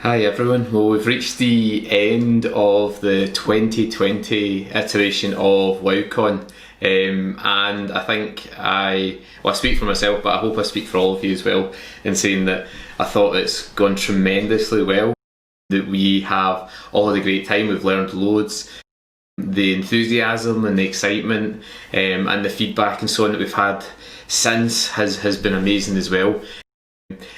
Hi everyone, well we've reached the end of the 2020 iteration of WOWCON and I think I speak for myself but I hope I speak for all of you as well in saying that I thought it's gone tremendously well, that we have all of the great time, we've learned loads, the enthusiasm and the excitement and the feedback and so on that we've had since has been amazing as well.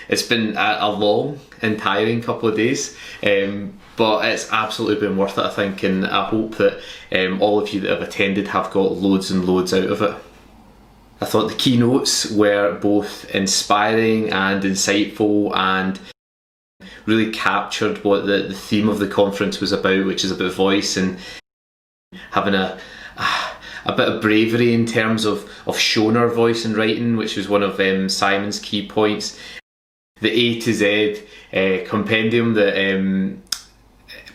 It's been a long and tiring couple of days, but it's absolutely been worth it I think, and I hope that all of you that have attended have got loads and loads out of it. I thought the keynotes were both inspiring and insightful and really captured what the theme of the conference was about, which is about voice and having a bit of bravery in terms of showing our voice in writing, which was one of Simon's key points. The A to Z compendium that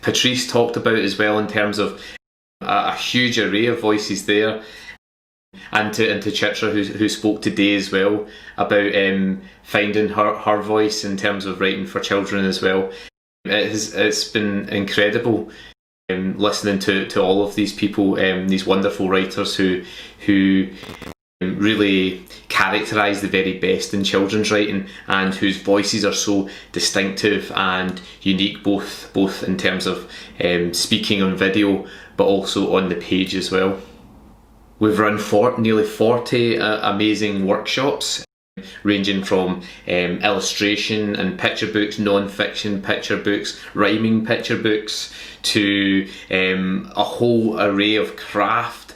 Patrice talked about as well, in terms of a huge array of voices there, and to Chitra who spoke today as well about finding her voice in terms of writing for children as well. It's been incredible listening to all of these people, these wonderful writers who really characterise the very best in children's writing and whose voices are so distinctive and unique, both in terms of speaking on video but also on the page as well. We've run nearly 40 amazing workshops ranging from illustration and picture books, non-fiction picture books, rhyming picture books, to a whole array of craft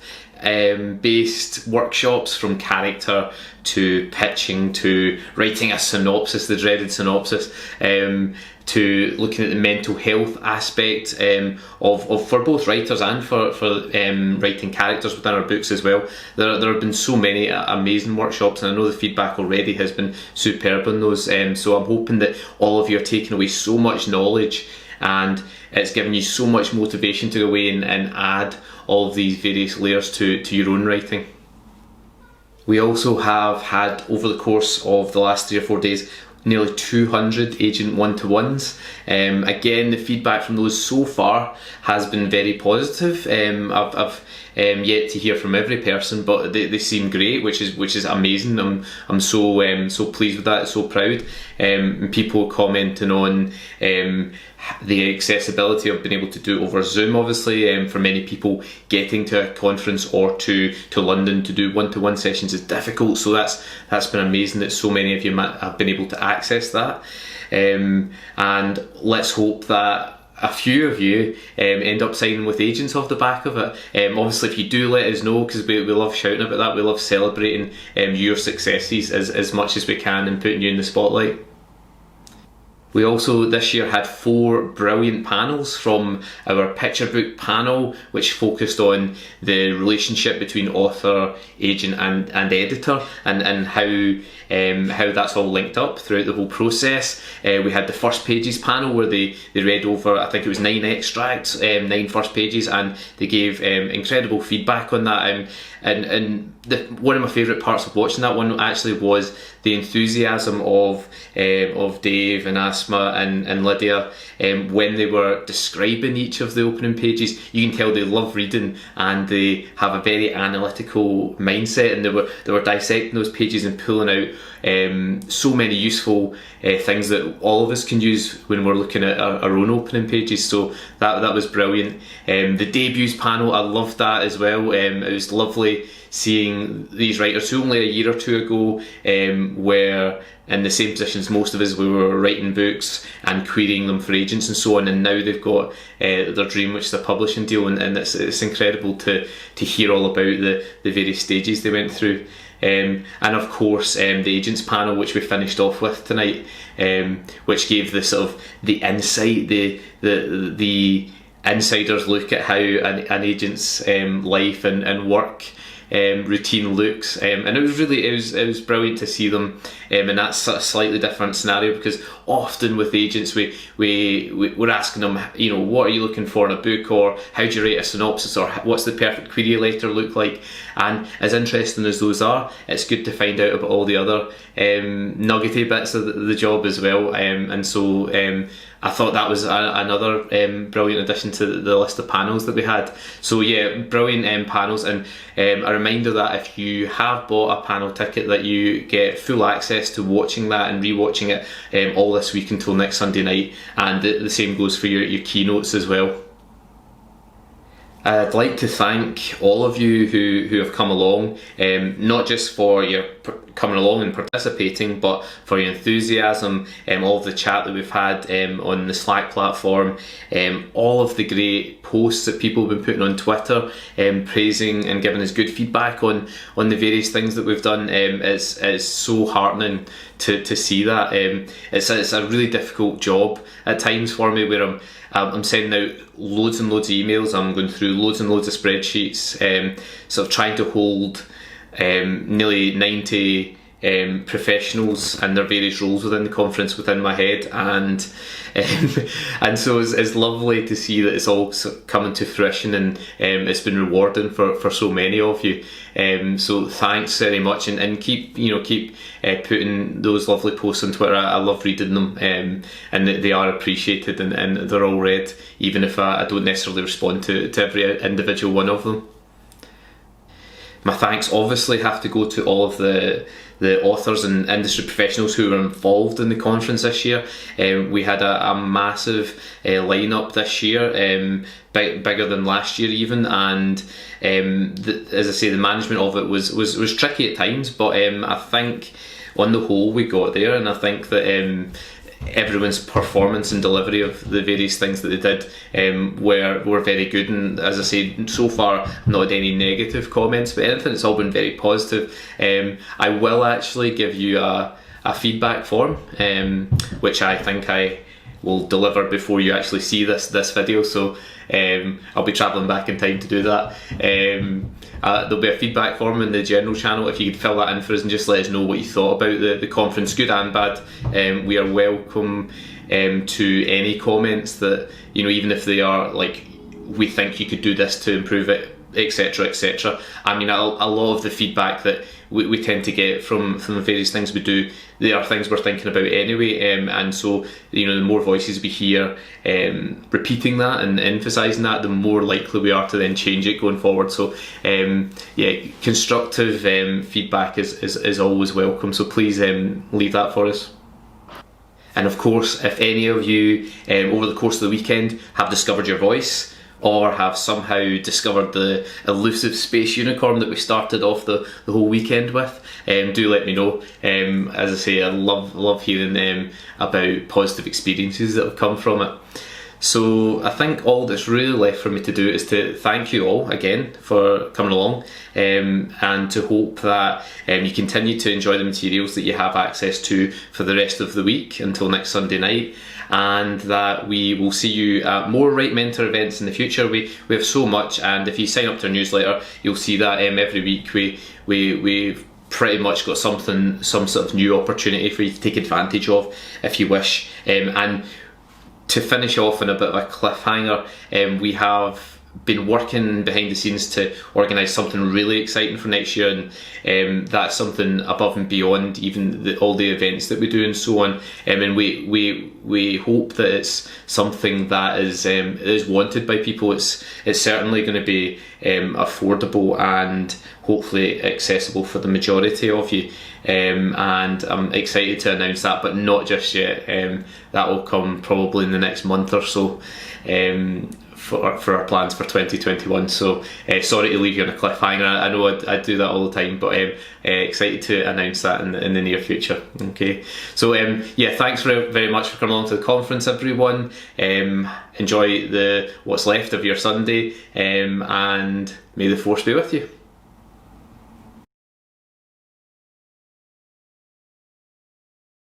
based workshops, from character to pitching to writing a synopsis, the dreaded synopsis, to looking at the mental health aspect of for both writers and for writing characters within our books as well. There have been so many amazing workshops, and I know the feedback already has been superb on those, so I'm hoping that all of you are taking away so much knowledge and it's given you so much motivation to go away and add all of these various layers to your own writing. We also have had, over the course of the last 3 or 4 days, nearly 200 agent one-to-ones. Again, the feedback from those so far has been very positive. I've yet to hear from every person, but they seem great, which is amazing. I'm so pleased with that, so proud. People commenting on the accessibility of being able to do it over Zoom, obviously. For many people, getting to a conference or to London to do one-to-one sessions is difficult, so that's been amazing that so many of you have been able to access that. And let's hope that a few of you end up signing with agents off the back of it. Obviously, if you do, let us know, because we love shouting about that. We love celebrating your successes as much as we can and putting you in the spotlight. We also this year had 4 brilliant panels from our picture book panel, which focused on the relationship between author, agent and editor, and how that's all linked up throughout the whole process. We had the first pages panel where they read over, I think it was 9 extracts, 9 first pages, and they gave incredible feedback on that. One of my favourite parts of watching that one actually was the enthusiasm of Dave and Asma and Lydia when they were describing each of the opening pages. You can tell they love reading and they have a very analytical mindset, and they were dissecting those pages and pulling out so many useful things that all of us can use when we're looking at our own opening pages. So that was brilliant. The debuts panel, I loved that as well. It was lovely seeing these writers who only a year or 2 ago were in the same position as most of us. We were writing books and querying them for agents and so on, and now they've got their dream, which is a publishing deal, and it's incredible to hear all about the various stages they went through. And of course the agents panel, which we finished off with tonight, which gave the sort of the insight, the insider's look at how an agent's life and work routine looks, and it was brilliant to see them in that sort of slightly different scenario, because often with agents we're asking them, you know, what are you looking for in a book, or how do you rate a synopsis, or what's the perfect query letter look like. And as interesting as those are, it's good to find out about all the other nuggety bits of the job as well, and so I thought that was another brilliant addition to the list of panels that we had. So yeah, brilliant panels, and a reminder that if you have bought a panel ticket, that you get full access to watching that and rewatching it all this week until next Sunday night, and the same goes for your keynotes as well. I'd like to thank all of you who have come along, not just for your coming along and participating, but for your enthusiasm, all of the chat that we've had on the Slack platform, all of the great posts that people have been putting on Twitter, praising and giving us good feedback on the various things that we've done. It's so heartening to see that. It's a really difficult job at times for me, where I'm sending out loads and loads of emails, I'm going through loads and loads of spreadsheets, sort of trying to hold nearly 90 professionals and their various roles within the conference within my head, and so it's lovely to see that it's all coming to fruition, and it's been rewarding for so many of you. So thanks very much, and keep putting those lovely posts on Twitter. I love reading them, and they are appreciated, and they're all read, even if I don't necessarily respond to every individual one of them. My thanks obviously have to go to all of the authors and industry professionals who were involved in the conference this year. We had a massive lineup this year, bigger than last year even, and as I say, the management of it was tricky at times, but I think on the whole we got there, and I think that everyone's performance and delivery of the various things that they did were very good. And as I said, so far I've not had any negative comments, but anything, it's all been very positive. I will actually give you a feedback form, which I think I will deliver before you actually see this video, so I'll be travelling back in time to do that. There'll be a feedback form in the general channel. If you could fill that in for us and just let us know what you thought about the conference, good and bad. We are welcome to any comments that, even if they are like, we think you could do this to improve it, etc, etc. I mean, a lot of the feedback that we tend to get from the various things we do, they are things we're thinking about anyway, and so the more voices we hear repeating that and emphasising that, the more likely we are to then change it going forward. So yeah, constructive feedback is always welcome, so please leave that for us. And of course, if any of you over the course of the weekend have discovered your voice, or have somehow discovered the elusive space unicorn that we started off the whole weekend with, do let me know. As I say, I love hearing about positive experiences that have come from it. So I think all that's really left for me to do is to thank you all again for coming along, and to hope that you continue to enjoy the materials that you have access to for the rest of the week until next Sunday night, and that we will see you at more Right Mentor events in the future. We have so much, and if you sign up to our newsletter, you'll see that every week we've pretty much got some sort of new opportunity for you to take advantage of if you wish. And to finish off on a bit of a cliffhanger, we have been working behind the scenes to organise something really exciting for next year, and that's something above and beyond even all the events that we do and so on. And we hope that it's something that is wanted by people. It's certainly going to be affordable and hopefully accessible for the majority of you. And I'm excited to announce that, but not just yet. That will come probably in the next month or so, for our plans for 2021. So sorry to leave you on a cliffhanger. I know I do that all the time, but excited to announce that in the near future. Okay, so yeah, thanks very much for coming along to the conference, everyone. Enjoy what's left of your Sunday, and may the force be with you.